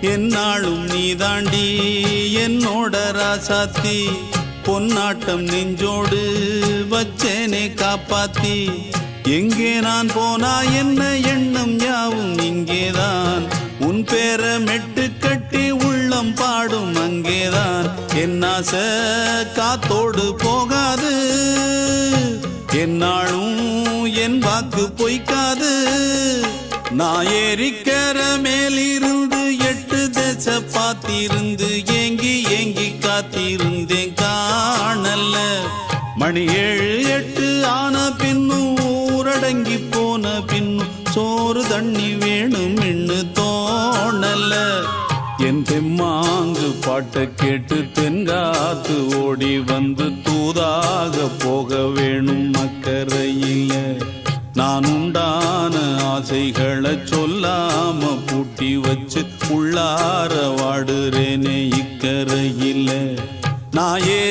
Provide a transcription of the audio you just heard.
என்னாலும் நீதாண்டி என்னோட ராசாத்தி பொன்னாட்டம் நெஞ்சோடு வச்சேனே காப்பாத்தி எங்கே நான் போனா என்ன எண்ணம் யாவும் இங்கேதான் உன் பேர மெட்டு கட்டி உள்ளம் பாடும் அங்கேதான் என் ஆசை காத்தோடு போகாது என்னாலும் என் வாக்கு பொய்க்காது நான் ஏறிக்கர மேலிருந்து 8 தேச பார்த்திருந்து ஏங்கி ஏங்கி காத்திருந்தேன் காணல்ல மணி 7 8 ஆன பின்னும் ஊரடங்கி போன பின்னும் சோறு தண்ணி வேணும் இன்னு தோணல என் தெம்மாங்கு பாட்டை கேட்டு தென்காத்து ஓடி வந்து தூதாக போக வேணும் அக்கறையில நான் உண்டான ஆசைகளை சொல்லாம பூட்டி வச்சு உள்ளார வாடுறேனே இக்கரையில நான் ஏறி